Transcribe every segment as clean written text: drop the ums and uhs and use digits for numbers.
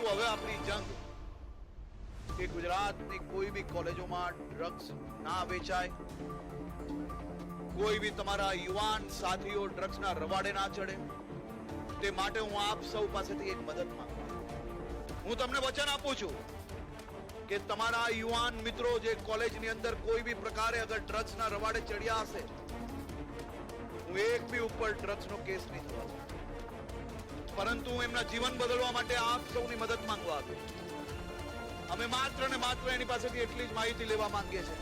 હવે આપણી જંગ કે ગુજરાતની કોઈ બી કોલેજોમાં ડ્રગ્સ ના વેચાય, કોઈ બી તમારા યુવાન સાથીઓ ડ્રગ્સના રવાડે ના ચડે, તે માટે હું આપ સૌ પાસેથી એક મદદ માંગુ છું. હું તમને વચન આપું છું કે તમારા યુવાન મિત્રો જે કોલેજની અંદર કોઈ બી પ્રકારે અગર ડ્રગ્સના રવાડે ચડ્યા હશે, હું એક બી ઉપર ડ્રગ્સનો કેસ નહીં થવા દઉં. પરંતુ હું એમના જીવન બદલવા માટે આપ સૌની મદદ માંગવા આવ્યો. અમે માત્ર ને માત્ર એની પાસેથી એટલી જ માહિતી લેવા માંગીએ છીએ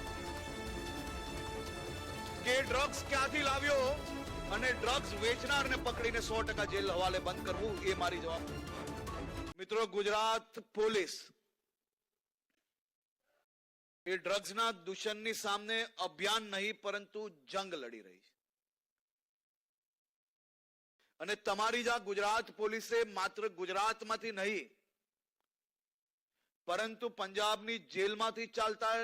કે ડ્રગ્સ ક્યાંથી લાવ્યો અને ડ્રગ્સ વેચનારને પકડીને 100% જેલ હવાલે બંધ કરવું એ મારી જવાબદારી. મિત્રો, ગુજરાત પોલીસ એ ડ્રગ્સના દૂષણની સામે અભિયાન નહીં પરંતુ જંગ લડી રહી છે. અને તમારી જ આ ગુજરાત પોલીસે માત્ર ગુજરાતમાંથી નહીં પરંતુ પંજાબની જેલમાંથી ચાલતા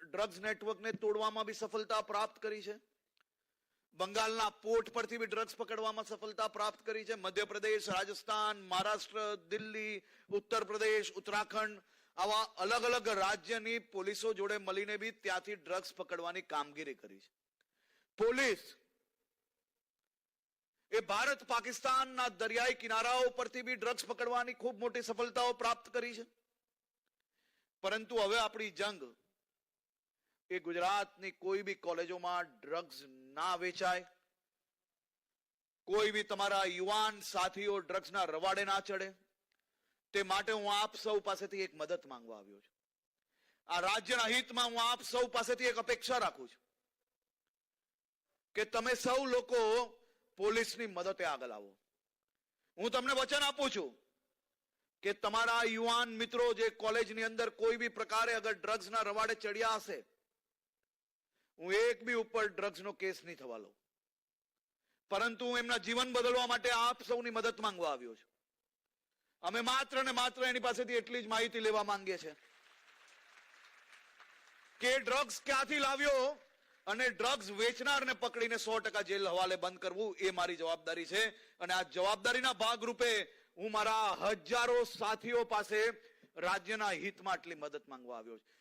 ડ્રગ્સ નેટવર્કને તોડવામાં બી સફળતા પ્રાપ્ત કરી છે. બંગાળના પોર્ટ પરથી બી ડ્રગ્સ પકડવામાં સફળતા પ્રાપ્ત કરી છે. મધ્યપ્રદેશ, રાજસ્થાન, મહારાષ્ટ્ર, દિલ્હી, ઉત્તર પ્રદેશ, ઉત્તરાખંડ આવા અલગ અલગ રાજ્યની પોલીસો જોડે મળીને બી ત્યાંથી ડ્રગ્સ પકડવાની કામગીરી કરી છે. પોલીસ એ ભારત પાકિસ્તાનના દરિયાઈ કિનારાઓ પરથી બી ડ્રગ્સ પકડવાની ખૂબ મોટી સફળતાઓ પ્રાપ્ત કરી છે. પરંતુ હવે આપણી જંગ એ ગુજરાતની કોઈ બી કોલેજોમાં ડ્રગ્સ ના વેચાય, કોઈ બી તમારા યુવાન સાથીઓ ડ્રગ્સના રવાડે ના ચડે, તે માટે હું આપ સૌ પાસેથી એક મદદ માંગવા આવ્યો છું. આ રાજ્યના હિતમાં હું આપ સૌ પાસેથી એક અપેક્ષા રાખું છું કે તમે સૌ લોકો પોલીસની મદદે આગળ આવો. હું તમને વચન આપું છું કે તમારા યુવાન મિત્રો જે કોલેજની અંદર કોઈ બી પ્રકારે અગર ડ્રગ્સના રવાડે ચડ્યા હશે, હું એક બી ઉપર ડ્રગ્સનો કેસ નહીં થવા લઉં. પરંતુ હું એમના જીવન બદલવા માટે આપ સૌની મદદ માંગવા આવ્યો છું. અમે માત્ર ને માત્ર એની પાસેથી એટલી જ માહિતી લેવા માંગીએ છીએ કે ડ્રગ્સ ક્યાંથી લાવ્યો અને ડ્રગ્સ વેચનારને પકડીને 100% જેલ હવાલે બંધ કરવું એ મારી જવાબદારી છે. અને આ જવાબદારીના ભાગરૂપે હું મારા હજારો સાથીઓ પાસે રાજ્યના હિતમાં આટલી મદદ માંગવા આવ્યો છું.